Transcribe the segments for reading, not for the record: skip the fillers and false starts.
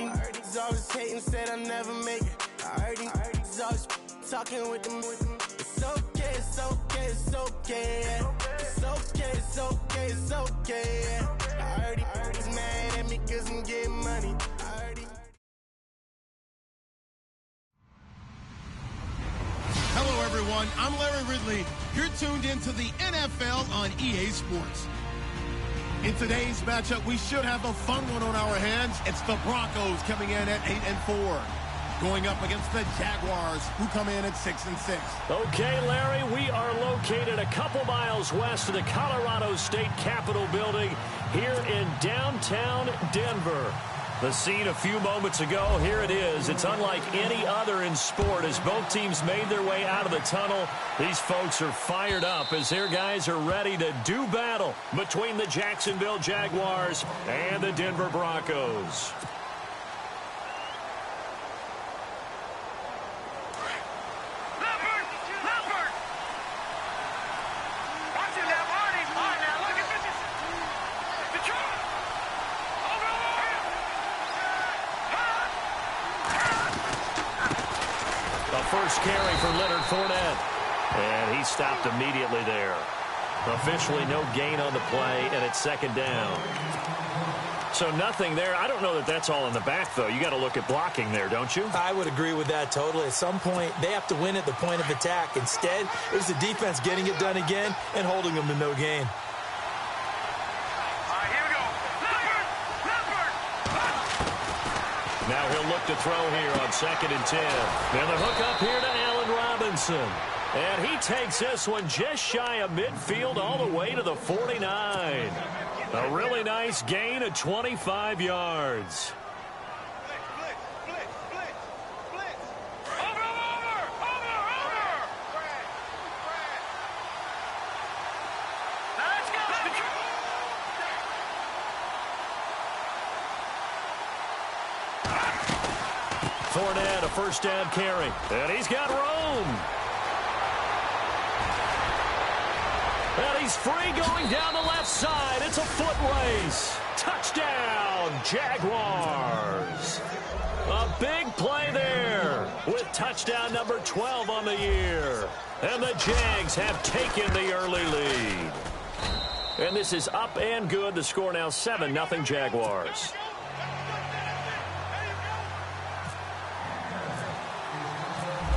these always hating, said I never make it. I heard these always talking with them. It's okay, it's okay, it's okay. Yeah. It's okay, it's okay, it's okay. Yeah. I heard he's mad at me 'cause I'm getting money. Hello, everyone. I'm Larry Ridley. You're tuned into the NFL on EA Sports. In today's matchup, we should have a fun one on our hands. It's the Broncos coming in at 8-4, going up against the Jaguars, who come in at 6-6. Okay, Larry, we are located a couple miles west of the Colorado State Capitol building here in downtown Denver. The scene a few moments ago, here it is. It's unlike any other in sport as both teams made their way out of the tunnel. These folks are fired up as their guys are ready to do battle between the Jacksonville Jaguars and the Denver Broncos. First carry for Leonard Fournette. And he stopped immediately there. Officially no gain on the play, and it's second down. So nothing there. I don't know that that's all in the back, though. You got to look at blocking there, don't you? I would agree with that totally. At some point, they have to win at the point of attack. Instead, it was the defense getting it done again and holding them to no gain. Now he'll look to throw here on 2nd and 10. And the hook up here to Allen Robinson. And he takes this one just shy of midfield all the way to the 49. A really nice gain of 25 yards. Fournette, a first down carry. And he's got room. And he's free going down the left side. It's a foot race. Touchdown, Jaguars. A big play there with touchdown number 12 on the year. And the Jags have taken the early lead. And this is up and good. The score now 7-0 Jaguars.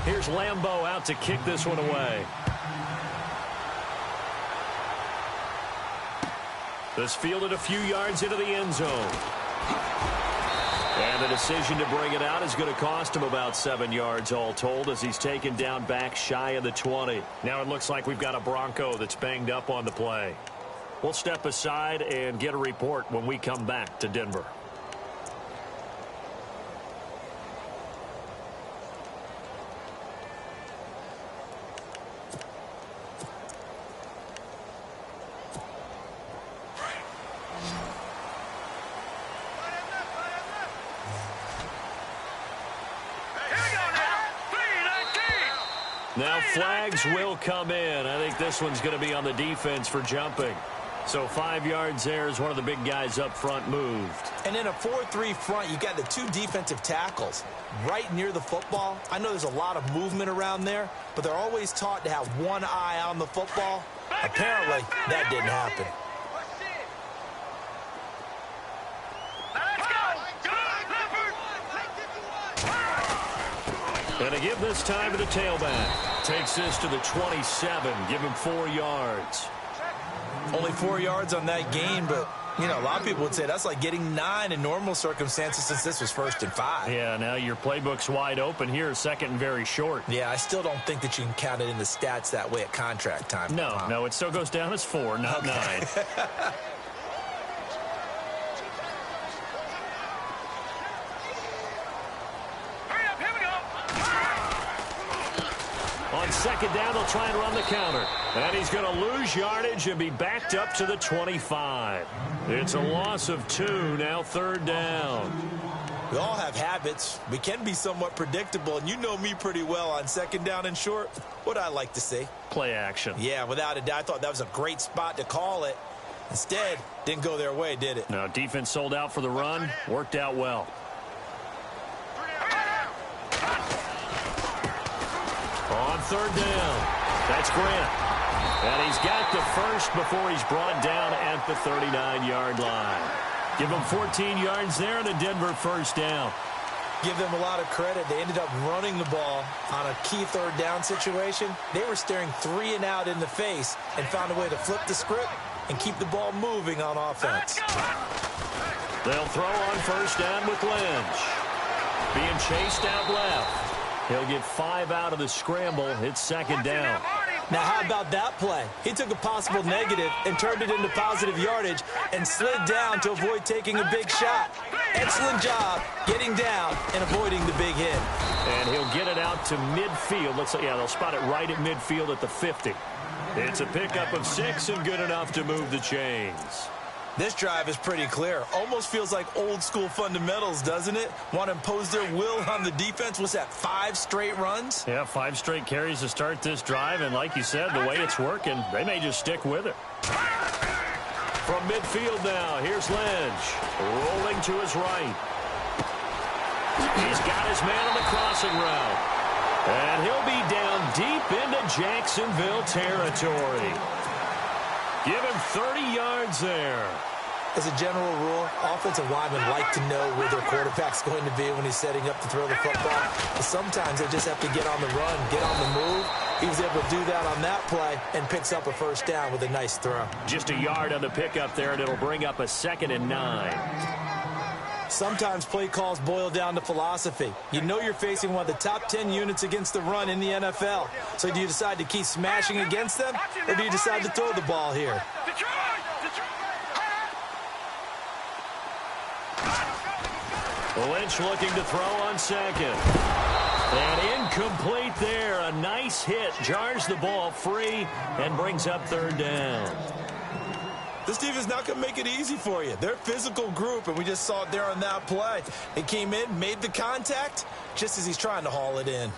Here's Lambeau out to kick this one away. This fielded a few yards into the end zone. And the decision to bring it out is going to cost him about 7 yards all told as he's taken down back shy of the 20. Now it looks like we've got a Bronco that's banged up on the play. We'll step aside and get a report when we come back to Denver. Now flags will come in. I think this one's going to be on the defense for jumping. So 5 yards there as one of the big guys up front moved. And in a 4-3 front, you got the two defensive tackles right near the football. I know there's a lot of movement around there, but they're always taught to have one eye on the football. Apparently, that didn't happen. And to give this time to the tailback. Takes this to the 27. Give him 4 yards. Only 4 yards on that gain, but, you know, a lot of people would say that's like getting 9 in normal circumstances since this was 1st and 5. Yeah, now your playbook's wide open here, second and very short. Yeah, I still don't think that you can count it in the stats that way at contract time. No, it still goes down as 4, not 9. On second down, they'll try and run the counter. And he's going to lose yardage and be backed up to the 25. It's a loss of 2, now 3rd down. We all have habits. We can be somewhat predictable, and you know me pretty well on second down and short. What I like to see. Play action. Yeah, without a doubt, I thought that was a great spot to call it. Instead, didn't go their way, did it? No, defense sold out for the run. Worked out well. third down. That's Grant. And he's got the first before he's brought down at the 39-yard line. Give him 14 yards there and a Denver first down. Give them a lot of credit. They ended up running the ball on a key third down situation. They were staring 3 and out in the face and found a way to flip the script and keep the ball moving on offense. They'll throw on first down with Lynch. Being chased out left. He'll get 5 out of the scramble. It's second down. Now, how about that play? He took a possible negative and turned it into positive yardage and slid down to avoid taking a big shot. Excellent job getting down and avoiding the big hit. And he'll get it out to midfield. They'll spot it right at midfield at the 50. It's a pickup of 6 and good enough to move the chains. This drive is pretty clear. Almost feels like old school fundamentals, doesn't it? Want to impose their will on the defense. What's that, 5 straight runs? Yeah, 5 straight carries to start this drive. And like you said, the way it's working, they may just stick with it. From midfield now, here's Lynch. Rolling to his right. He's got his man on the crossing route. And he'll be down deep into Jacksonville territory. Give him 30 yards there. As a general rule, offensive linemen like to know where their quarterback's going to be when he's setting up to throw the football. But sometimes they just have to get on the run, get on the move. He was able to do that on that play and picks up a first down with a nice throw. Just a yard on the pickup there, and it'll bring up a 2nd and 9. Sometimes play calls boil down to philosophy. You know you're facing one of the top 10 units against the run in the NFL. So do you decide to keep smashing against them, or do you decide to throw the ball here? Lynch looking to throw on second. And incomplete there. A nice hit. Jars the ball free and brings up third down. This team is not going to make it easy for you. They're a physical group, and we just saw it there on that play. They came in, made the contact, just as he's trying to haul it in.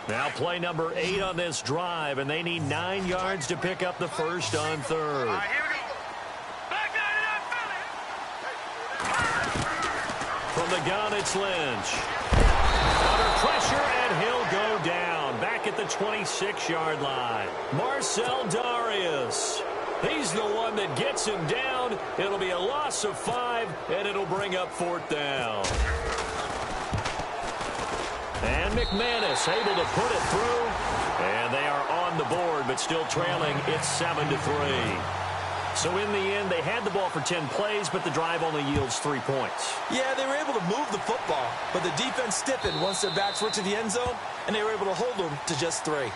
Now play number 8 on this drive, and they need 9 yards to pick up the first on third. All right, here we go. Back From the gun, it's Lynch. Under pressure, and he'll go down. Back at the 26-yard line. Marcel Darius. He's the one that gets him down. It'll be a loss of 5, and it'll bring up 4th down. And McManus able to put it through. And they are on the board, but still trailing. It's 7-3. So in the end, they had the ball for 10 plays, but the drive only yields 3 points. Yeah, they were able to move the football, but the defense stiffened once their backs were to the end zone, and they were able to hold them to just 3.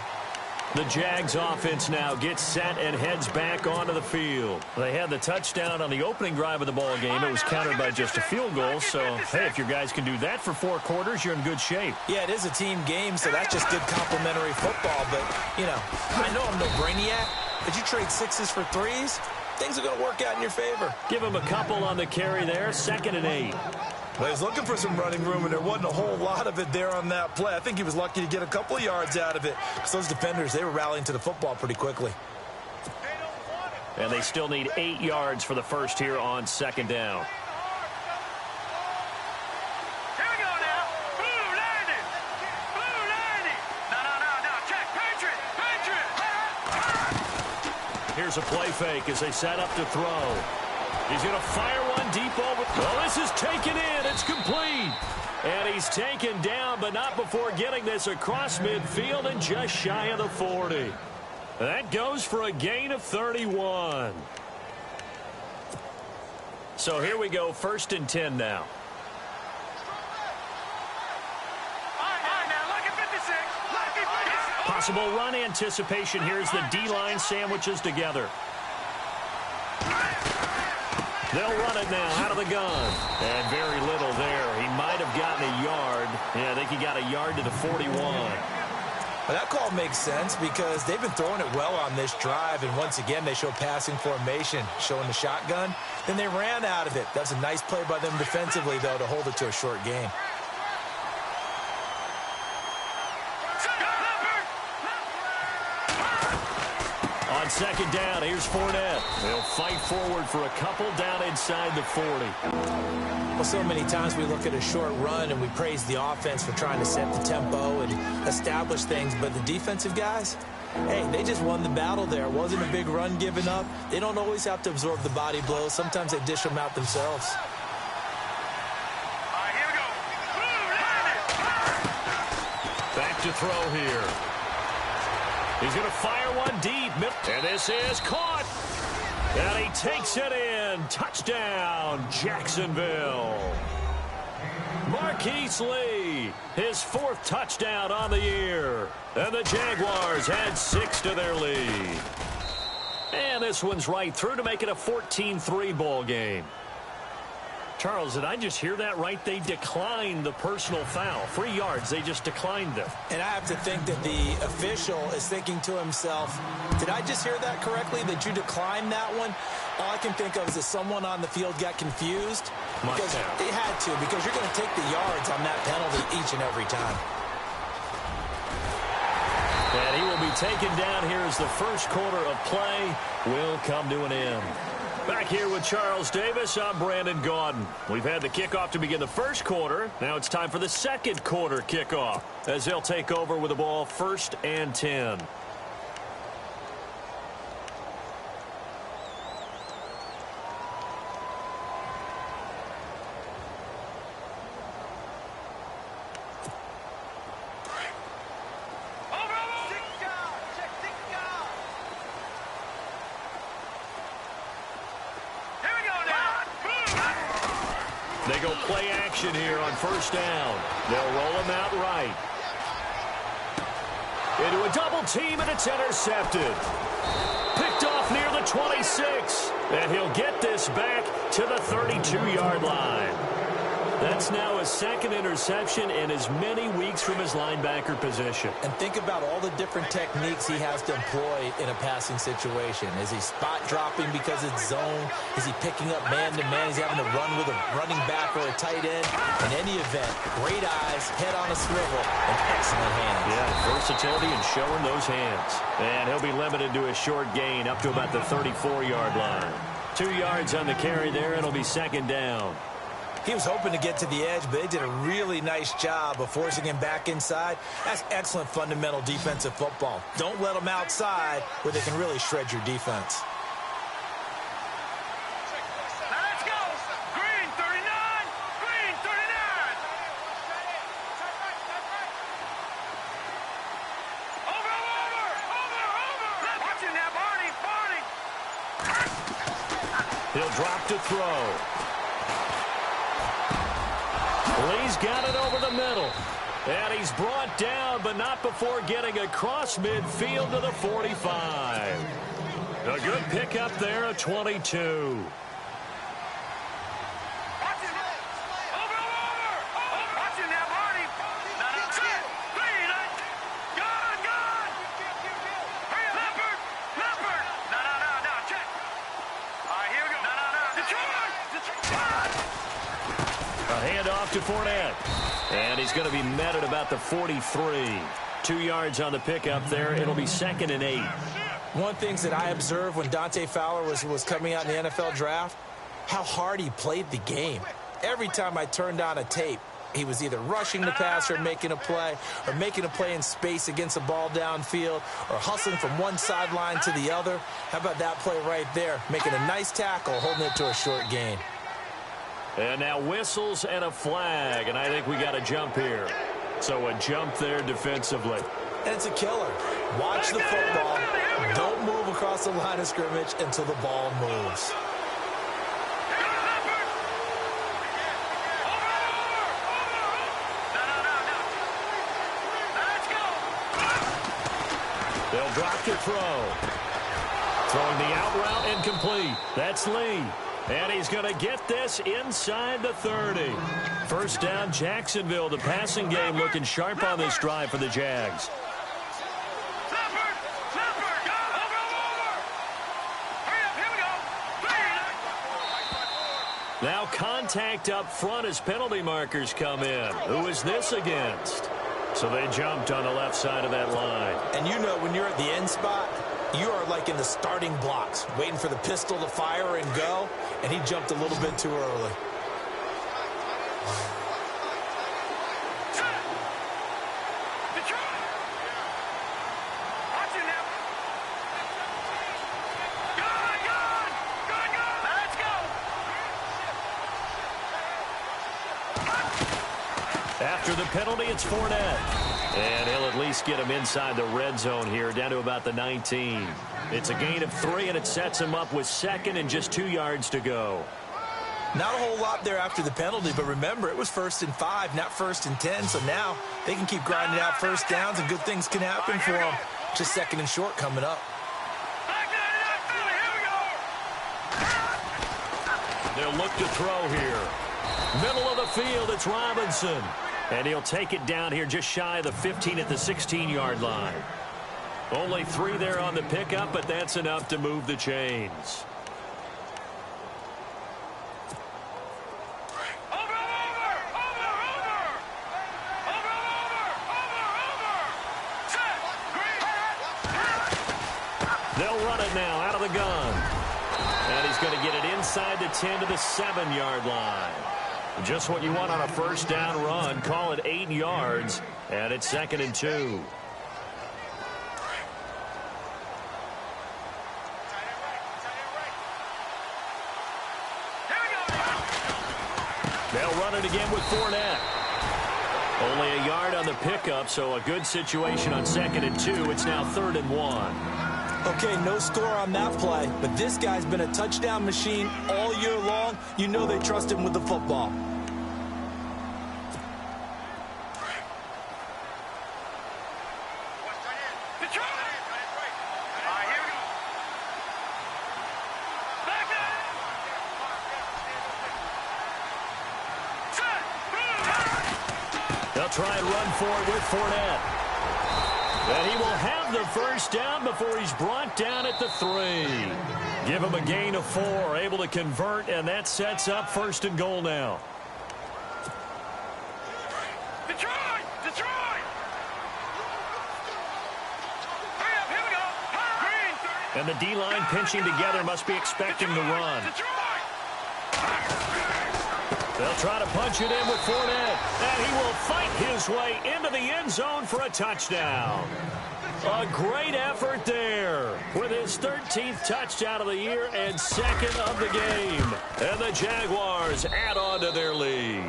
The Jags offense now gets set and heads back onto the field. They had the touchdown on the opening drive of the ball game. It was countered by just a field goal. So, hey, if your guys can do that for 4 quarters, you're in good shape. Yeah, it is a team game, so that's just good complimentary football. But, you know, I know I'm no brainiac, but you trade 6s for 3s, things are going to work out in your favor. Give him a couple on the carry there, 2nd and 8. Well, he was looking for some running room, and there wasn't a whole lot of it there on that play. I think he was lucky to get a couple of yards out of it, because those defenders, they were rallying to the football pretty quickly. And they still need 8 yards for the first here on 2nd down. Here we go now. Blue landing. Blue landing. No. Check. Patriot. Here's a play fake as they set up to throw. He's going to fire one deep over. Oh, this is taken in. It's complete. And he's taken down, but not before getting this across midfield and just shy of the 40. That goes for a gain of 31. So here we go, 1st and 10 now. All right, now, look at 56. Possible run anticipation here as the D-line sandwiches together. They'll run it now out of the gun. And very little there. He might have gotten a yard. Yeah, I think he got a yard to the 41. Well, that call makes sense because they've been throwing it well on this drive, and once again they show passing formation, showing the shotgun. Then they ran out of it. That's a nice play by them defensively, though, to hold it to a short gain. On On second down, here's Fournette. They'll fight forward for a couple down inside the 40. Well, so many times we look at a short run and we praise the offense for trying to set the tempo and establish things, but the defensive guys, hey, they just won the battle there. It wasn't a big run given up. They don't always have to absorb the body blows. Sometimes they dish them out themselves. All right, here we go. Back to throw here. He's going to fire one deep. And this is caught. And he takes it in. Touchdown, Jacksonville. Marquise Lee, his 4th touchdown on the year. And the Jaguars add 6 to their lead. And this one's right through to make it a 14-3 ball game. Charles, did I just hear that right? They declined the personal foul. 3 yards, they just declined them. And I have to think that the official is thinking to himself, did I just hear that correctly, that you declined that one? All I can think of is that someone on the field got confused. Because they had to, because you're going to take the yards on that penalty each and every time. And he will be taken down here as the first quarter of play will come to an end. Back here with Charles Davis, I'm Brandon Gaudin. We've had the kickoff to begin the first quarter. Now it's time for the second quarter kickoff as they'll take over with the ball 1st and 10. They go play action here on 1st down. They'll roll him out right. Into a double team, and it's intercepted. Picked off near the 26. And he'll get this back to the 32-yard line. That's now his 2nd interception in as many weeks from his linebacker position. And think about all the different techniques he has to employ in a passing situation. Is he spot dropping because it's zone? Is he picking up man-to-man? Is he having to run with a running back or a tight end? In any event, great eyes, head on a swivel, and excellent hands. Yeah, versatility and showing those hands. And he'll be limited to a short gain up to about the 34-yard line. 2 yards on the carry there, and it'll be 2nd down. He was hoping to get to the edge, but they did a really nice job of forcing him back inside. That's excellent fundamental defensive football. Don't let them outside where they can really shred your defense. Now let's go. Green 39. Green 39. Over. Watch it now, Barney. He'll drop to throw. Lee's got it over the middle. And he's brought down, but not before getting across midfield to the 45. A good pickup there at 22. Handoff to Fournette. And he's going to be met at about the 43. 2 yards on the pickup there. It'll be 2nd and 8. One of the things that I observed when Dante Fowler was coming out in the NFL draft, how hard he played the game. Every time I turned on a tape, he was either rushing the passer, making a play in space against a ball downfield, or hustling from one sideline to the other. How about that play right there? Making a nice tackle, holding it to a short gain. And now whistles and a flag, and I think we got a jump here. So a jump there defensively. And it's a killer. Watch the football. Don't move across the line of scrimmage until the ball moves. They'll drop to throw. Throwing the out route incomplete. That's Lee. And he's going to get this inside the 30. 1st down, Jacksonville. The passing game looking sharp on this drive for the Jags. Now contact up front as penalty markers come in. Who is this against? So they jumped on the left side of that line. And you know when you're at the end spot, You are like in the starting blocks, waiting for the pistol to fire and go, and he jumped a little bit too early. After the penalty, it's Fournette. And he'll at least get him inside the red zone here, down to about the 19. It's a gain of 3, and it sets him up with second and just 2 yards to go. Not a whole lot there after the penalty, but remember, it was 1st and 5, not 1st and 10. So now they can keep grinding out first downs, and good things can happen for them. Just 2nd and short coming up. They'll look to throw here. Middle of the field, it's Robinson. And he'll take it down here just shy of the 15 at the 16-yard line. Only 3 there on the pickup, but that's enough to move the chains. They'll run it now out of the gun. And he's going to get it inside the 10 to the 7-yard line. Just what you want on a first down run. Call it 8 yards, and it's 2nd and 2. They'll run it again with Fournette. Only a yard on the pickup, so a good situation on 2nd and 2. It's now 3rd and 1. Okay, no score on that play, but this guy's been a touchdown machine all year long. You know they trust him with the football. They'll try and run for it with Fournette. And he will have the first down before he's brought down at the 3. Give him a gain of 4, able to convert, and that sets up 1st and goal now. Detroit! Detroit! Hurry up, here we go! Green! And the D-line pinching together must be expecting the run. They'll try to punch it in with Fournette, and he will fight his way into the end zone for a touchdown. A great effort there with his 13th touchdown of the year and 2nd of the game. And the Jaguars add on to their lead.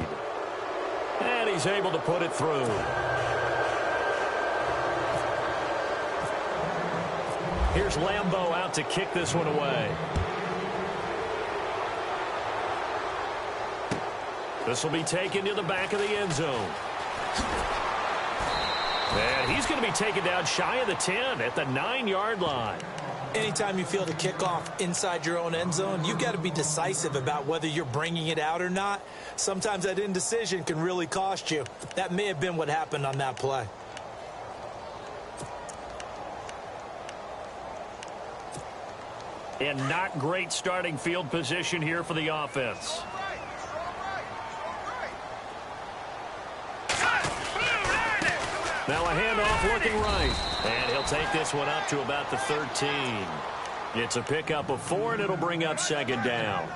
And he's able to put it through. Here's Lambeau out to kick this one away. This will be taken to the back of the end zone. And he's going to be taken down shy of the 10 at the 9-yard line. Anytime you feel the kickoff inside your own end zone, you've got to be decisive about whether you're bringing it out or not. Sometimes that indecision can really cost you. That may have been what happened on that play. And not great starting field position here for the offense. Now a handoff looking right. And he'll take this one up to about the 13. It's a pickup of 4, and it'll bring up 2nd down.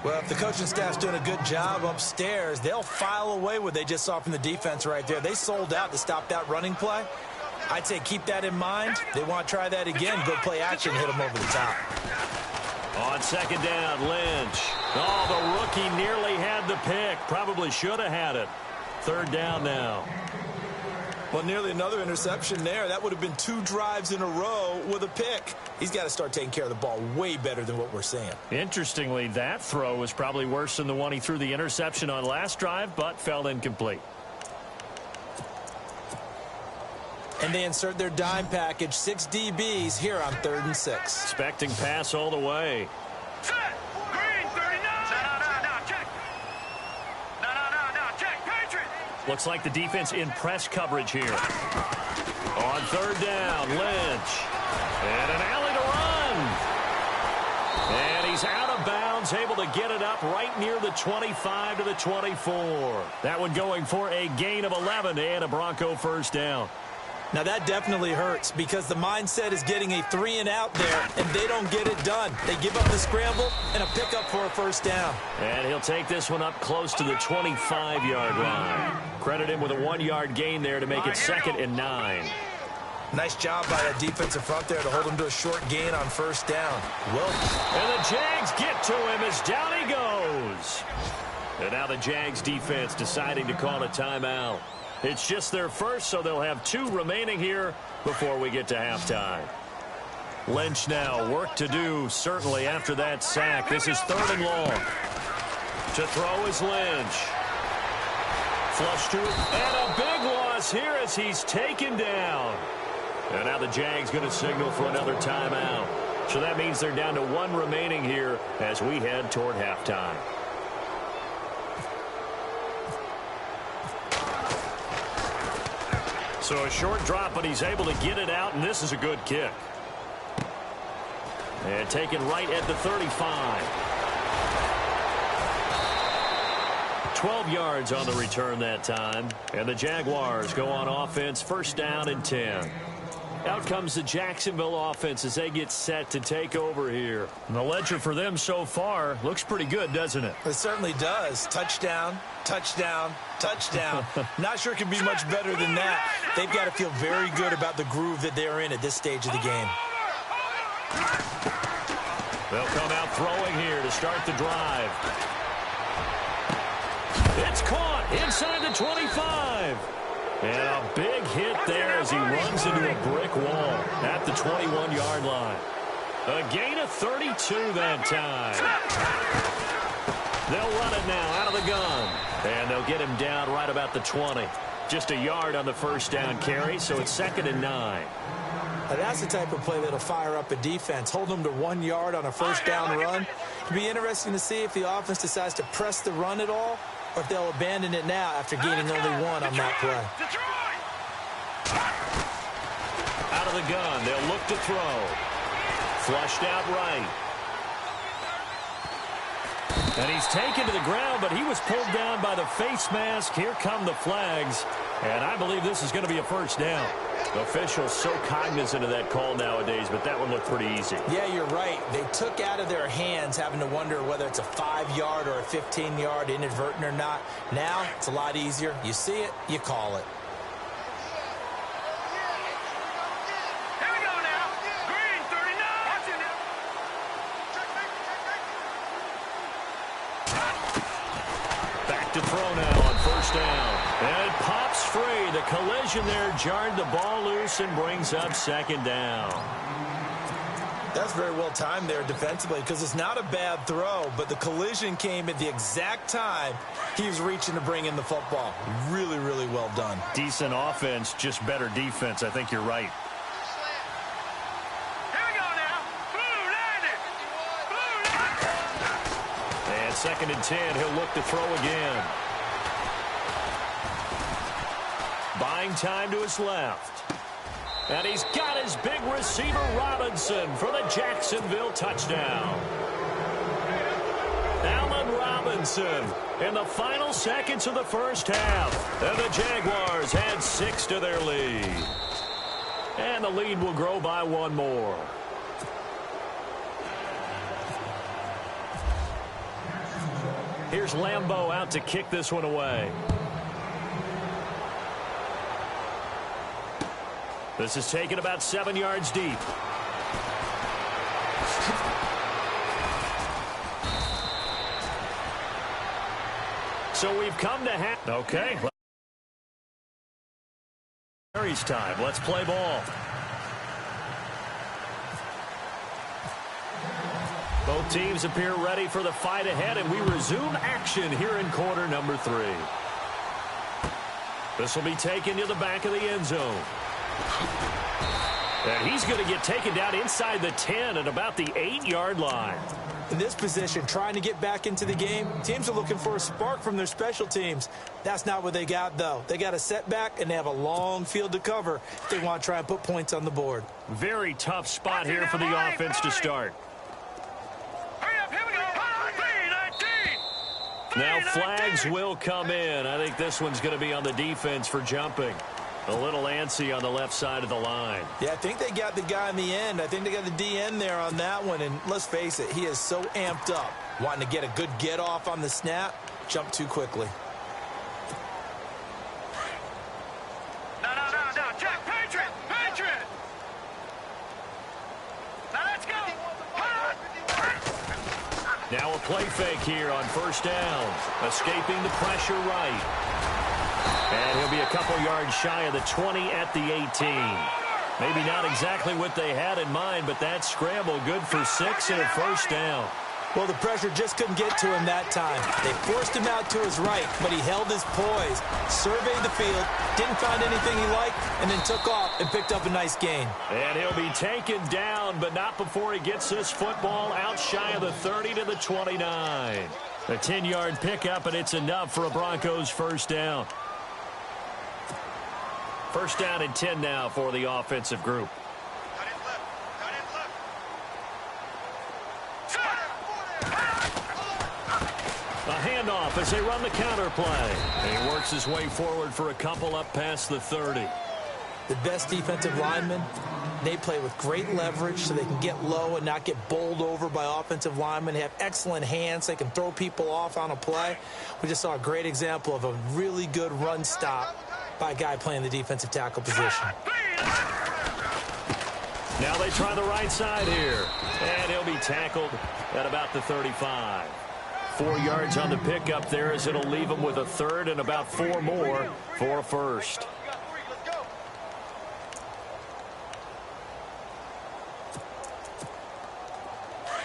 Well, if the coaching staff's doing a good job upstairs, they'll file away what they just saw from the defense right there. They sold out to stop that running play. I'd say keep that in mind. They want to try that again. Go play action, hit them over the top. On 2nd down, Lynch. Oh, the rookie nearly had the pick. Probably should have had it. 3rd down now. Well, nearly another interception there. That would have been 2 drives in a row with a pick. He's got to start taking care of the ball way better than what we're seeing. Interestingly, that throw was probably worse than the one he threw the interception on last drive, but fell incomplete. And they insert their dime package, 6 DBs here on 3rd and 6. Expecting pass all the way. Set! Green, 39! No, check! No, check! Patriot! Looks like the defense in press coverage here. On 3rd down, Lynch. And an alley to run. And he's out of bounds, able to get it up right near the 25 to the 24. That one going for a gain of 11 and a Bronco first down. Now that definitely hurts because the mindset is getting a 3-and-out there, and they don't get it done. They give up the scramble and a pickup for a first down. And he'll take this one up close to the 25-yard line. Credit him with a 1-yard gain there to make it 2nd and 9. Nice job by that defensive front there to hold him to a short gain on first down. Well, and the Jags get to him as down he goes. And now the Jags defense deciding to call a timeout. It's just their first, so they'll have 2 remaining here before we get to halftime. Lynch now, work to do, certainly after that sack. This is 3rd and long. To throw is Lynch. Flush to it, and a big loss here as he's taken down. And now the Jags going to signal for another timeout. So that means they're down to 1 remaining here as we head toward halftime. So a short drop, but he's able to get it out, and this is a good kick. And taken right at the 35. 12 yards on the return that time. And the Jaguars go on offense, 1st down and 10. Out comes the Jacksonville offense as they get set to take over here. And the ledger for them so far looks pretty good, doesn't it? It certainly does. Touchdown, touchdown, touchdown. Not sure it can be much better than that. They've got to feel very good about the groove that they're in at this stage of the game. They'll come out throwing here to start the drive. It's caught inside the 25. And a big hit there as he runs into a brick wall at the 21-yard line. A gain of 32 that time. They'll run it now out of the gun. And they'll get him down right about the 20. Just a yard on the first down carry, so it's 2nd and 9. Now that's the type of play that'll fire up a defense. Hold them to 1 yard on a first down run. It'll be interesting to see if the offense decides to press the run at all, or if they'll abandon it now after gaining only 1 on that play. Out of the gun, they'll look to throw. Flushed out right. And he's taken to the ground, but he was pulled down by the face mask. Here come the flags, and I believe this is going to be a first down. Officials so cognizant of that call nowadays, but that one looked pretty easy. Yeah, you're right. They took out of their hands having to wonder whether it's a 5-yard or a 15-yard inadvertent or not. Now, it's a lot easier. You see it, you call it. Here we go now. Green 39. Back to throw now on first down. And it pops free. The collision there jarred the ball loose and brings up 2nd down. That's very well timed there defensively because it's not a bad throw, but the collision came at the exact time he was reaching to bring in the football. Really, really well done. Decent offense, just better defense. I think you're right. Here we go now. Blue 90. And 2nd and 10, he'll look to throw again. Buying time to his left. And he's got his big receiver Robinson for the Jacksonville touchdown. Allen Robinson in the final seconds of the first half. And the Jaguars had 6 to their lead. And the lead will grow by 1 more. Here's Lambeau out to kick this one away. This is taken about 7 yards deep. So we've come to half. Okay. Mary's time. Let's play ball. Both teams appear ready for the fight ahead, and we resume action here in quarter number 3. This will be taken to the back of the end zone. And he's going to get taken down inside the 10 at about the 8-yard line. In this position, trying to get back into the game, teams are looking for a spark from their special teams. That's not what they got, though. They got a setback, and they have a long field to cover if they want to try and put points on the board. Very tough spot here for the offense to start. Hurry up, here we go. 3-19. Now flags will come in. I think this one's going to be on the defense for jumping. A little antsy on the left side of the line. Yeah, I think they got the guy in the end. I think they got the DN there on that one. And let's face it, he is so amped up. Wanting to get a good get off on the snap, jump too quickly. No. Check. Patriot. Now let's go. Now a play fake here on first down. Escaping the pressure right. And he'll be a couple yards shy of the 20 at the 18. Maybe not exactly what they had in mind, but that scramble good for 6 and a first down. Well, the pressure just couldn't get to him that time. They forced him out to his right, but he held his poise, surveyed the field, didn't find anything he liked, and then took off and picked up a nice gain. And he'll be taken down, but not before he gets this football out shy of the 30 to the 29. A 10-yard pickup, and it's enough for a Broncos first down. First down and 10 now for the offensive group. A handoff as they run the counter play. And he works his way forward for a couple up past the 30. The best defensive linemen, they play with great leverage so they can get low and not get bowled over by offensive linemen. They have excellent hands. They can throw people off on a play. We just saw a great example of a really good run stop by a guy playing the defensive tackle position. Now they try the right side here. And he'll be tackled at about the 35. 4 yards on the pickup there as it'll leave him with a third and about 4 more for a first.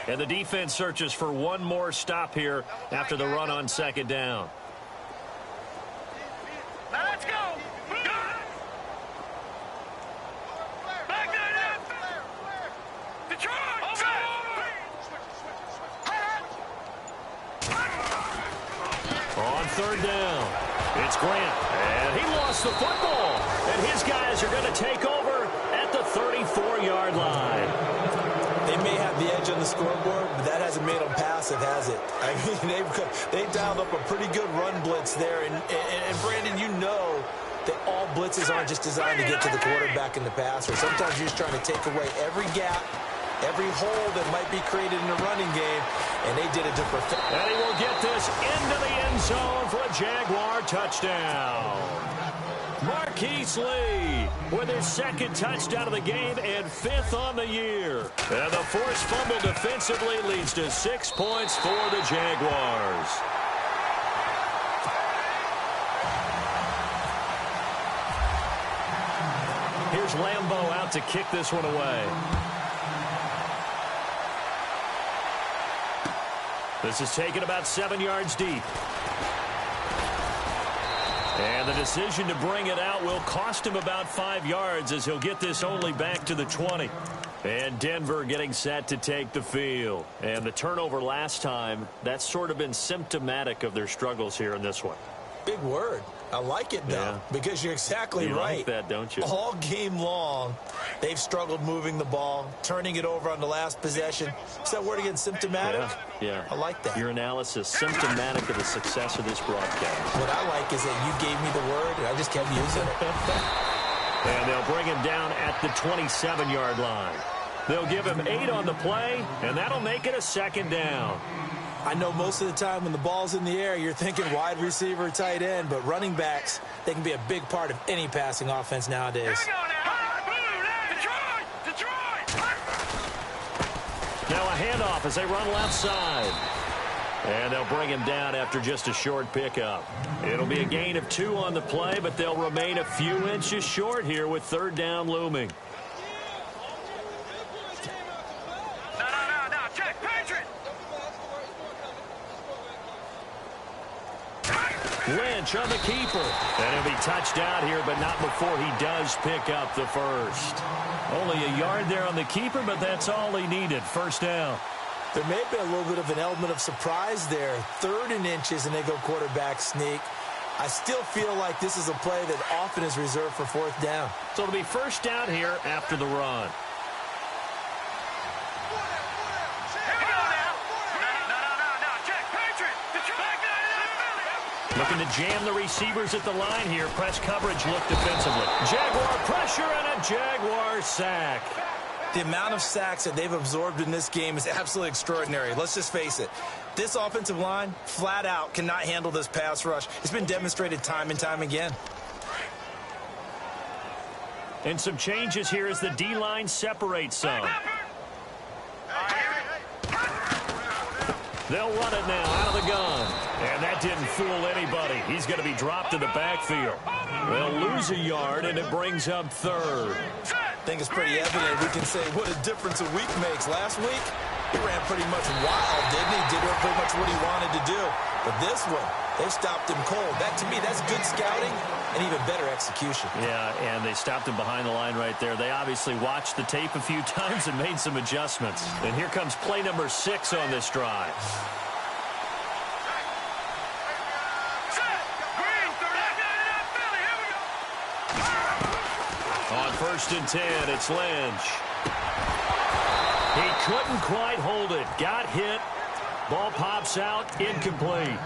And the defense searches for one more stop here after the run on second down. Now let's go. Back that up. Detroit. On third down, it's Grant, and he lost the football. And his guys are going to take over at the 34-yard line. They may have the edge on the scoreboard, but that hasn't made them passive, has it? I mean, they dialed up a pretty good run blitz there. And Brandon, you know that all blitzes aren't just designed to get to the quarterback and the passer. Sometimes you're just trying to take away every gap, every hole that might be created in the running game, and they did it to perfection. And he will get this into the end zone for a Jaguar touchdown. Marquise Lee with his second touchdown of the game and 5th on the year. And the forced fumble defensively leads to 6 points for the Jaguars. Here's Lambeau out to kick this one away. This is taken about 7 yards deep. And the decision to bring it out will cost him about 5 yards as he'll get this only back to the 20. And Denver getting set to take the field. And the turnover last time, that's sort of been symptomatic of their struggles here in this one. Big word. I like it, though, because you're exactly right. You like that, don't you? All game long, they've struggled moving the ball, turning it over on the last possession. Is that word again, symptomatic? Yeah. I like that. Your analysis, symptomatic of the success of this broadcast. What I like is that you gave me the word, and I just kept using it. And they'll bring him down at the 27-yard line. They'll give him 8 on the play, and that'll make it a second down. I know most of the time when the ball's in the air, you're thinking wide receiver, tight end, but running backs, they can be a big part of any passing offense nowadays. Now a handoff as they run left side. And they'll bring him down after just a short pickup. It'll be a gain of 2 on the play, but they'll remain a few inches short here with third down looming. Lynch on the keeper. And he'll be touched out here, but not before he does pick up the first. Only a yard there on the keeper, but that's all he needed. First down. There may have been a little bit of an element of surprise there. 3rd and inches, and they go quarterback sneak. I still feel like this is a play that often is reserved for 4th down. So it'll be first down here after the run. Looking to jam the receivers at the line here. Press coverage look defensively. Jaguar pressure and a Jaguar sack. The amount of sacks that they've absorbed in this game is absolutely extraordinary. Let's just face it. This offensive line, flat out, cannot handle this pass rush. It's been demonstrated time and time again. And some changes here as the D-line separates some. They'll run it now out of the gun. And that didn't fool anybody. He's going to be dropped in the backfield. They'll lose a yard, and it brings up third. I think it's pretty evident. We can say what a difference a week makes. Last week, he ran pretty much wild, didn't he? Did pretty much what he wanted to do. But this one, they've stopped him cold. That, to me, that's good scouting and even better execution. Yeah, and they stopped him behind the line right there. They obviously watched the tape a few times and made some adjustments. And here comes play number 6 on this drive. On 1st and 10, it's Lynch. He couldn't quite hold it. Got hit. Ball pops out. Incomplete.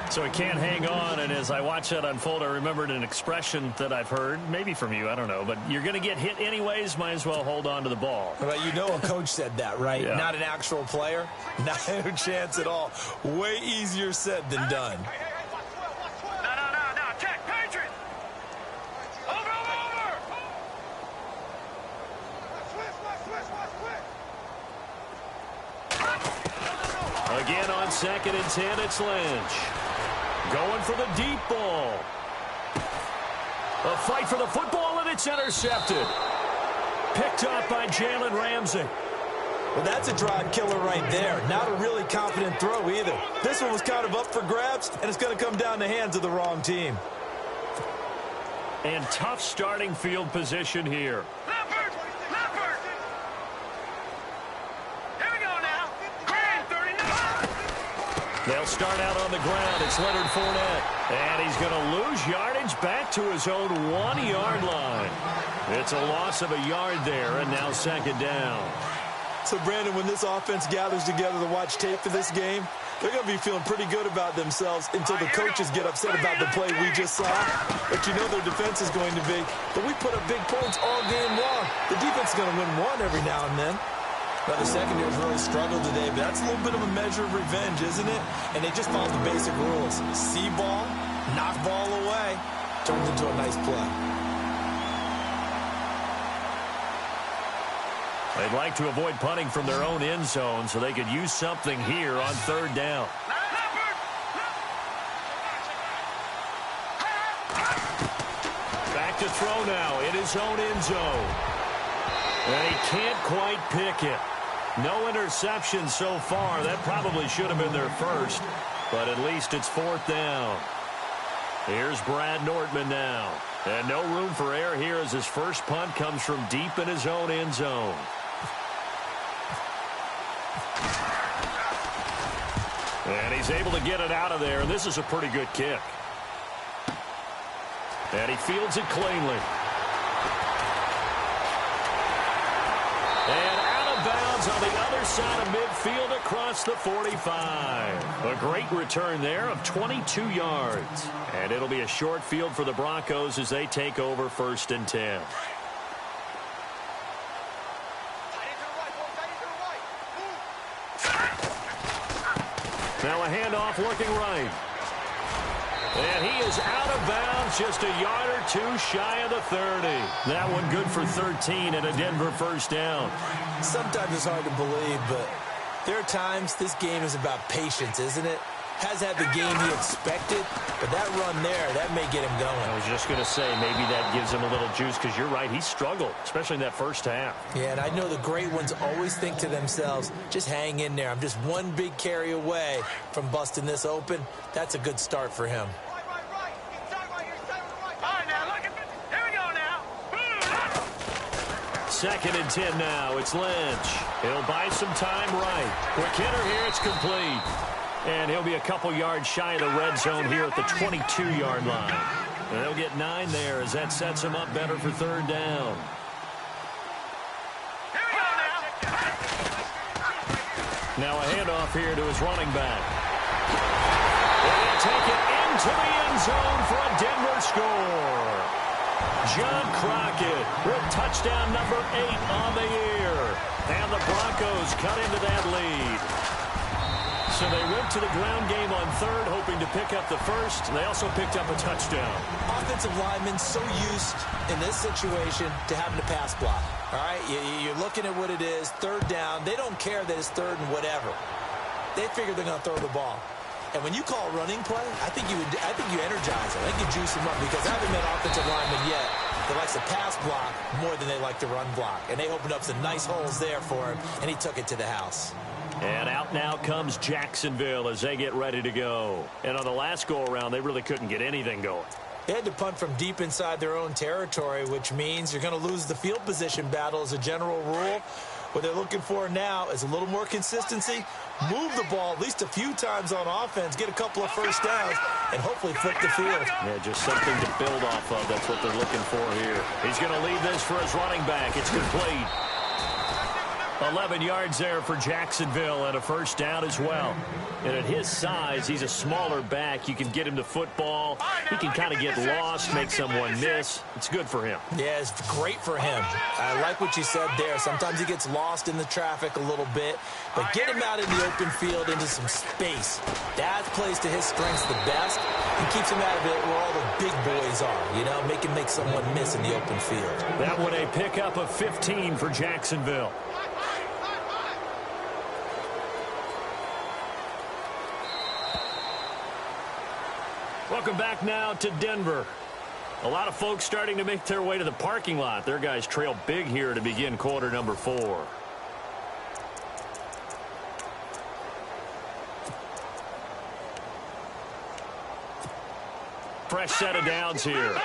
So he can't hang on, and as I watch that unfold, I remembered an expression that I've heard, maybe from you, I don't know, but you're going to get hit anyways, might as well hold on to the ball. Well, you know a coach said that, right? Yeah. Not an actual player. Not a chance at all. Way easier said than done. No, check, Patriots! Over! Again on 2nd and 10, it's Lynch. Going for the deep ball. A fight for the football, and it's intercepted. Picked up by Jalen Ramsey. Well, that's a drive killer right there. Not a really confident throw either. This one was kind of up for grabs, and it's going to come down the hands of the wrong team. And tough starting field position here. Leopard! Here we go now. Green 39. They'll start out on the ground. It's Leonard Fournette. And he's going to lose yardage back to his own 1-yard line. It's a loss of a yard there, and now 2nd down. So, Brandon, when this offense gathers together to watch tape for this game, they're going to be feeling pretty good about themselves until the coaches get upset about the play we just saw. But you know their defense is going to be. But we put up big points all game long. The defense is going to win one every now and then. Now, the secondary's really struggled today, but that's a little bit of a measure of revenge, isn't it? And they just followed the basic rules. See ball, knock ball away, turns into a nice play. They'd like to avoid punting from their own end zone so they could use something here on 3rd down. Back to throw now in his own end zone. And he can't quite pick it. No interception so far. That probably should have been their first, but at least it's 4th down. Here's Brad Nortman now. And no room for error here as his first punt comes from deep in his own end zone. And he's able to get it out of there, and this is a pretty good kick. And he fields it cleanly. And out of bounds on the other side of midfield across the 45. A great return there of 22 yards. And it'll be a short field for the Broncos as they take over 1st and 10. Now a handoff working right. And he is out of bounds, just a yard or two shy of the 30. That one good for 13 and a Denver 1st down. Sometimes it's hard to believe, but there are times this game is about patience, isn't it? Has had the game he expected, but that run there, that may get him going. I was just going to say, maybe that gives him a little juice, because you're right, he struggled, especially in that first half. Yeah, and I know the great ones always think to themselves, just hang in there. I'm just one big carry away from busting this open. That's a good start for him. Second and 10 now. It's Lynch. He'll buy some time right. Quick hitter here. It's complete. And he'll be a couple yards shy of the red zone here at the 22-yard line. And they'll get 9 there as that sets him up better for 3rd down. Now a handoff here to his running back. And he'll take it into the end zone for a Denver score. John Crockett with touchdown number 8 on the year. And the Broncos cut into that lead. So they went to the ground game on third, hoping to pick up the first. They also picked up a touchdown. Offensive linemen so used in this situation to having to pass block. All right, you're looking at what it is, third down. They don't care that it's third and whatever. They figure they're going to throw the ball. And when you call a running play, I think you energize them. I think you juice them up because I haven't met offensive linemen yet that likes to pass block more than they like to run block. And they opened up some nice holes there for him, and he took it to the house. And out now comes Jacksonville as they get ready to go. And on the last go-around, they really couldn't get anything going. They had to punt from deep inside their own territory, which means you're going to lose the field position battle as a general rule. What they're looking for now is a little more consistency, move the ball at least a few times on offense, get a couple of first downs, and hopefully flip the field. Yeah, just something to build off of. That's what they're looking for here. He's going to leave this for his running back. It's complete. 11 yards there for Jacksonville and a first down as well. And at his size, he's a smaller back. You can get him the football. He can kind of get lost, make someone miss. It's good for him. Yeah, it's great for him. I like what you said there. Sometimes he gets lost in the traffic a little bit. But get him out in the open field into some space. That plays to his strengths the best and keeps him out of it where all the big boys are. You know, make him make someone miss in the open field. That one a pickup of 15 for Jacksonville. Welcome back now to Denver. A lot of folks starting to make their way to the parking lot. Their guys trail big here to begin quarter number 4. Fresh set of downs here.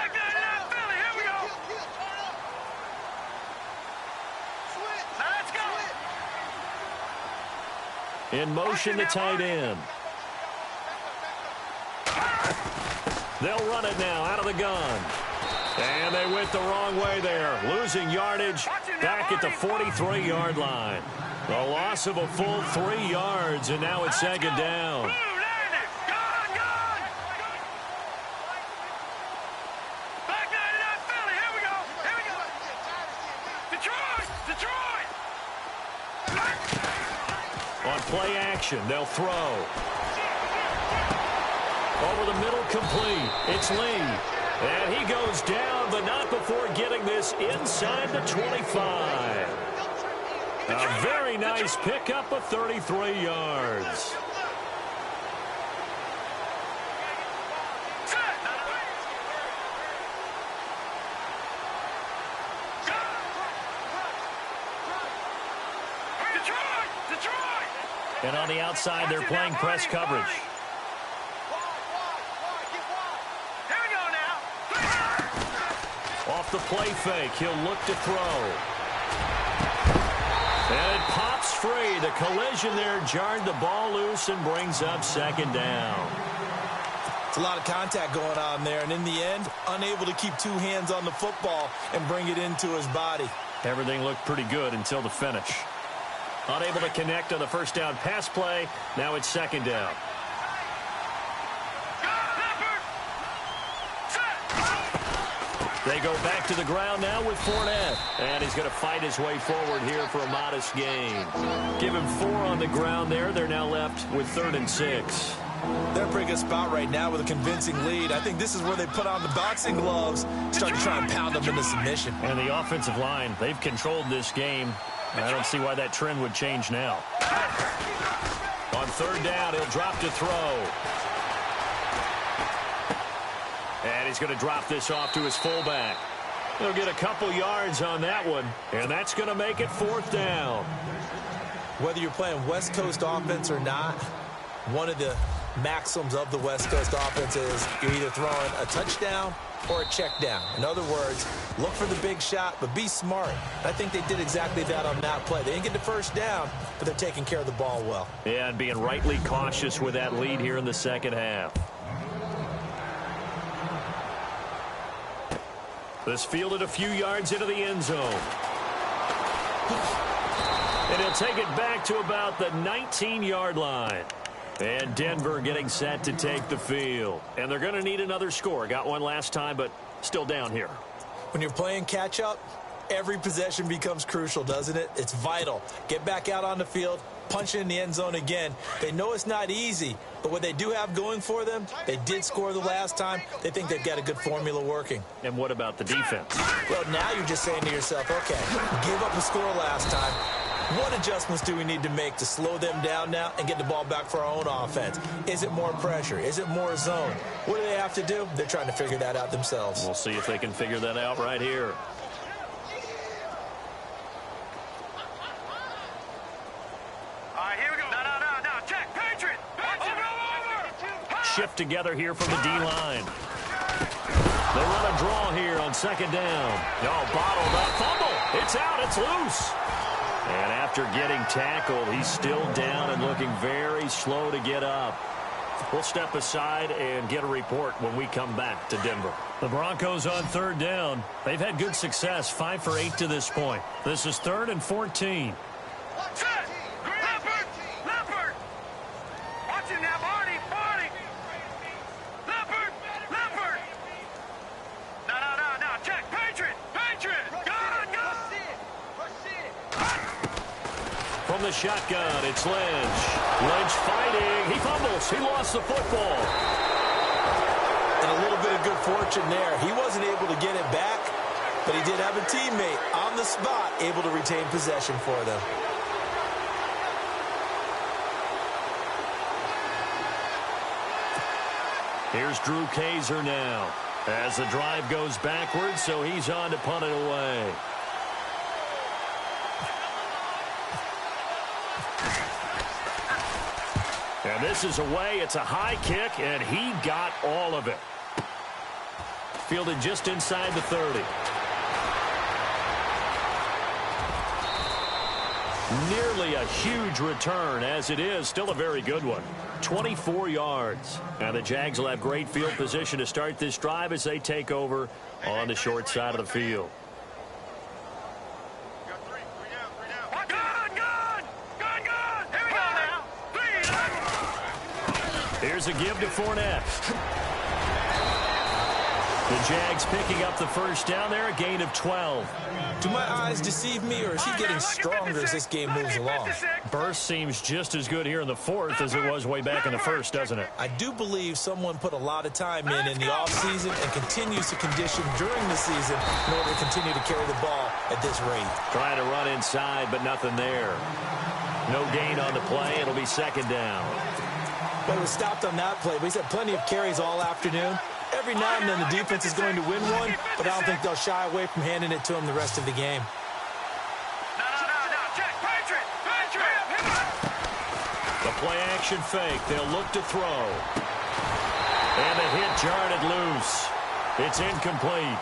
In motion, the tight end. They'll run it now out of the gun. And they went the wrong way there. Losing yardage back at the 43-yard line. A loss of a full 3 yards, and now it's second down. On play action, they'll throw. Over the middle, complete. It's Lee. And he goes down, but not before getting this inside the 25. A very nice pickup of 33 yards. And on the outside, they're playing press coverage. Off the play fake, he'll look to throw. And it pops free. The collision there jarred the ball loose and brings up second down. It's a lot of contact going on there, and in the end, unable to keep 2 hands on the football and bring it into his body. Everything looked pretty good until the finish. Unable to connect on the first down pass play. Now it's second down. They go back to the ground now with Fournette. And he's going to fight his way forward here for a modest gain. Give him 4 on the ground there. They're now left with 3rd and 6. They're in a pretty good spot right now with a convincing lead. I think this is where they put on the boxing gloves, start to try and pound them into submission. And the offensive line, they've controlled this game. I don't see why that trend would change now. On 3rd down, he'll drop to throw. And he's going to drop this off to his fullback. He'll get a couple yards on that one, and that's going to make it 4th down. Whether you're playing West Coast offense or not, one of the maxims of the West Coast offense is you're either throwing a touchdown or a check down. In other words, look for the big shot, but be smart. I think they did exactly that on that play. They didn't get the first down, but they're taking care of the ball well. Yeah, and being rightly cautious with that lead here in the second half. This fielded a few yards into the end zone. And he'll take it back to about the 19-yard line. And Denver getting set to take the field. And they're going to need another score. Got one last time, but still down here. When you're playing catch-up, every possession becomes crucial, doesn't it? It's vital. Get back out on the field, punch it in the end zone again. They know it's not easy, but what they do have going for them, they did score the last time. They think they've got a good formula working. And what about the defense? Well, now you're just saying to yourself, okay, give up a score last time. What adjustments do we need to make to slow them down now and get the ball back for our own offense? Is it more pressure? Is it more zone? What do they have to do? They're trying to figure that out themselves. We'll see if they can figure that out right here. All right, here we go. No. Check. Patriot. Over. Shift together here from the D-line. They run a draw here on second down. No, bottled up. Fumble. It's out. It's loose. And after getting tackled, he's still down and looking very slow to get up. We'll step aside and get a report when we come back to Denver. The Broncos on third down. They've had good success, 5 for 8 to this point. This is 3rd and 14. Leopard. Watch him now, Barney. Leopard. No. Check. Patriot. Gun. From the shotgun, it's Lynch. Lynch fighting. He fumbles. He lost the football. And a little bit of good fortune there. He wasn't able to get it back, but he did have a teammate on the spot able to retain possession for them. Here's Drew Kaiser now as the drive goes backwards, so he's on to punt it away. And this is away. It's a high kick, and he got all of it. Fielded just inside the 30. Nearly a huge return, as it is still a very good one. 24 yards. Now the Jags will have great field position to start this drive as they take over on the short side of the field. Here's a give to Fournette. The Jags picking up the first down there, a gain of 12. Do my eyes deceive me, or is he getting stronger as this game moves along? Burst seems just as good here in the 4th as it was way back in the 1st, doesn't it? I do believe someone put a lot of time in the offseason and continues to condition during the season in order to continue to carry the ball at this rate. Trying to run inside, but nothing there. No gain on the play. It'll be second down. But it was stopped on that play. But he's had plenty of carries all afternoon. Every now and then the defense is going to win one, but I don't think they'll shy away from handing it to him the rest of the game. No. Check. Patriot. The play action fake. They'll look to throw. And the hit jarred it loose. It's incomplete.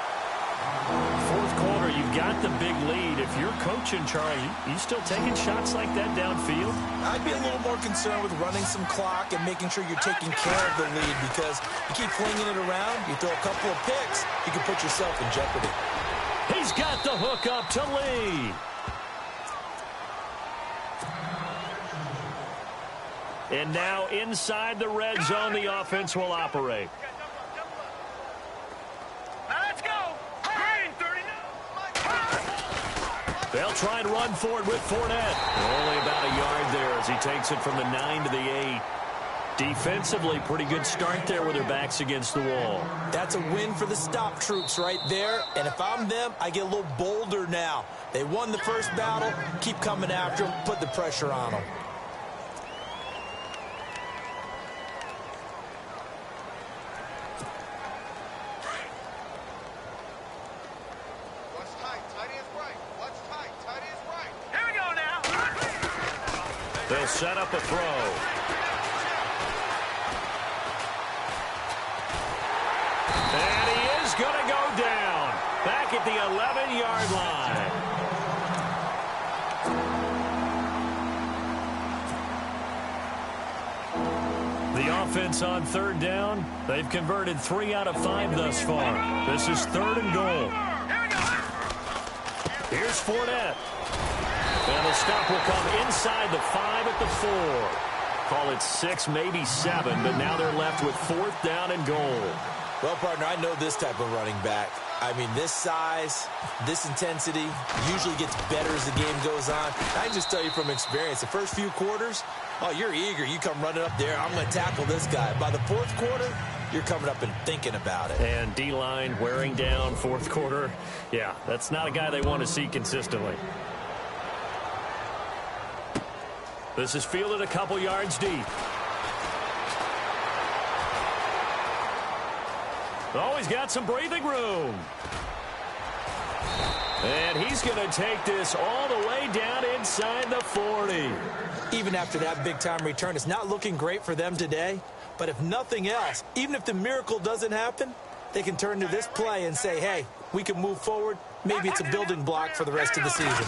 4th quarter, you've got the big lead. If you're coaching, Charlie, you still taking shots like that downfield? I'd be a little more concerned with running some clock and making sure you're taking care of the lead, because you keep flinging it around, you throw a couple of picks, you can put yourself in jeopardy. He's got the hook up to Lee. And now inside the red zone, the offense will operate. Let's go. Green 39. They'll try and run for it with Fournette. Only about a yard there as he takes it from the 9 to the 8. Defensively, pretty good start there with their backs against the wall. That's a win for the stop troops right there. And if I'm them, I get a little bolder now. They won the first battle. Keep coming after them. Put the pressure on them. They'll set up a throw. And he is going to go down. Back at the 11-yard line. The offense on third down. They've converted 3 out of 5 thus far. This is 3rd and goal. Here's Fournette. And the stop will come inside the 5 at the 4. call it 6, maybe 7, but now they're left with 4th down and goal. Well, partner, I know this type of running back. I mean, this size, this intensity usually gets better as the game goes on. I can just tell you from experience, the first few quarters, oh, you're eager. You come running up there, I'm going to tackle this guy. By the 4th quarter, you're coming up and thinking about it. And D-line wearing down 4th quarter. Yeah, that's not a guy they want to see consistently. This is fielded a couple yards deep. Oh, he's got some breathing room. And he's going to take this all the way down inside the 40. Even after that big-time return, it's not looking great for them today. But if nothing else, even if the miracle doesn't happen, they can turn to this play and say, hey, we can move forward. Maybe it's a building block for the rest of the season.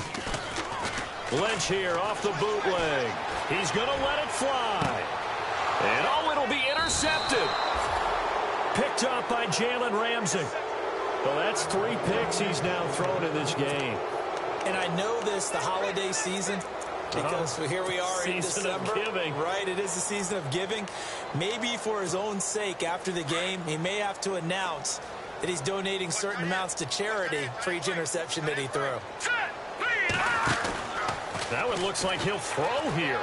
Lynch here off the bootleg. He's going to let it fly. And, oh, it'll be intercepted. Picked up by Jalen Ramsey. Well, that's 3 picks he's now thrown in this game. And I know this, the holiday season, because here we are in December. Season of giving. Right, it is the season of giving. Maybe for his own sake after the game, he may have to announce that he's donating certain amounts to charity for each interception that he threw. That one looks like he'll throw here.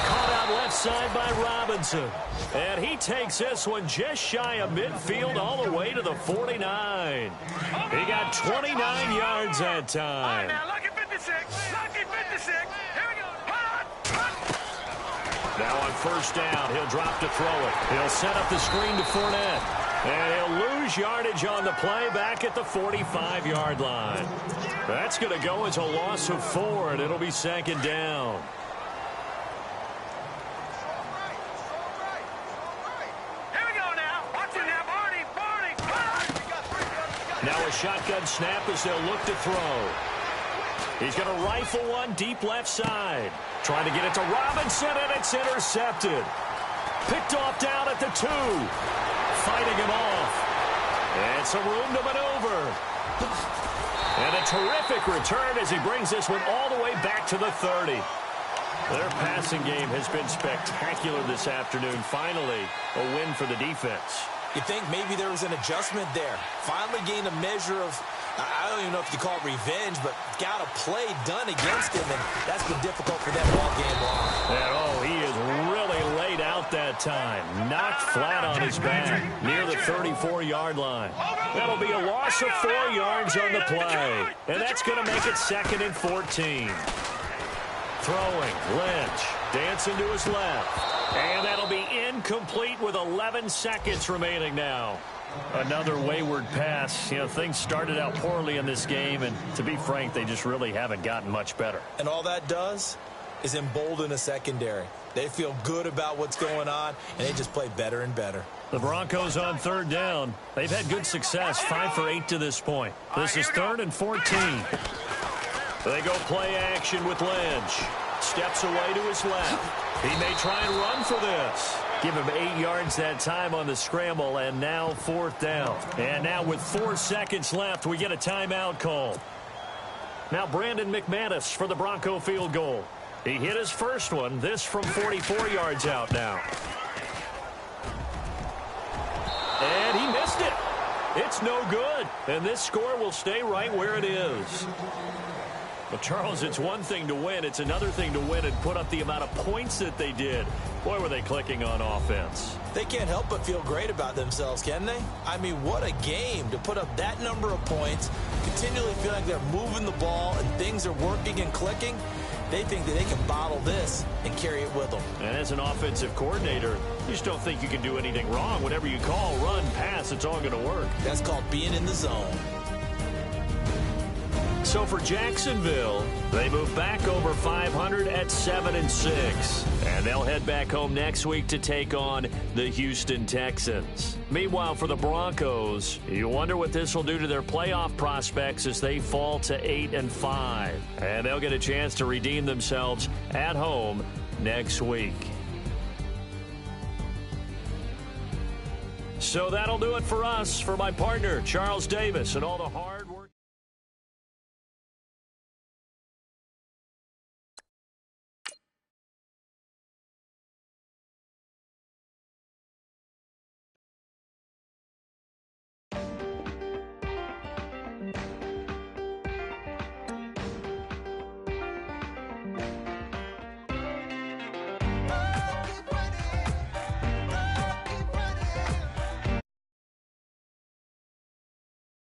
Caught out left side by Robinson. And he takes this one just shy of midfield all the way to the 49. He got 29 yards that time. Now, lucky 56. Lucky 56. Here we go. Now on 1st down, he'll drop to throw it. He'll set up the screen to Fournette. And he'll lose yardage on the play back at the 45-yard line. That's going to go as a loss of 4, and it'll be 2nd down. Now a shotgun snap as they'll look to throw. He's going to rifle one deep left side. Trying to get it to Robinson, and it's intercepted. Picked off down at the 2. Fighting him off. And some room to maneuver. And a terrific return as he brings this one all the way back to the 30. Their passing game has been spectacular this afternoon. Finally, a win for the defense. You think maybe there was an adjustment there. Finally gained a measure of, I don't even know if you call it revenge, but got a play done against him, and that's been difficult for them all game long. And, oh, he is really laid out that time. Knocked flat on his back near the 34-yard line. That'll be a loss of 4 yards on the play. And that's going to make it 2nd and 14. Throwing, Lynch, dancing to his left. And that'll be incomplete with 11 seconds remaining now. Another wayward pass. You know, things started out poorly in this game, and to be frank, they just really haven't gotten much better. And all that does is embolden a secondary. They feel good about what's going on, and they just play better and better. The Broncos on 3rd down. They've had good success, 5 for 8 to this point. This is 3rd and 14. They go play action with Lynch. Steps away to his left. He may try and run for this. Give him 8 yards that time on the scramble, and now 4th down. And now with 4 seconds left, we get a timeout call. Now Brandon McManus for the Bronco field goal. He hit his first one, this from 44 yards out now. And he missed it. It's no good, and this score will stay right where it is. Well, Charles, it's one thing to win. It's another thing to win and put up the amount of points that they did. Boy, were they clicking on offense. They can't help but feel great about themselves, can they? I mean, what a game to put up that number of points, continually feel like they're moving the ball and things are working and clicking. They think that they can bottle this and carry it with them. And as an offensive coordinator, you just don't think you can do anything wrong. Whatever you call, run, pass, it's all going to work. That's called being in the zone. So for Jacksonville, they move back over 500 at 7-6. And they'll head back home next week to take on the Houston Texans. Meanwhile, for the Broncos, you wonder what this will do to their playoff prospects as they fall to 8-5. And they'll get a chance to redeem themselves at home next week. So that'll do it for us. For my partner, Charles Davis, and all the hard work.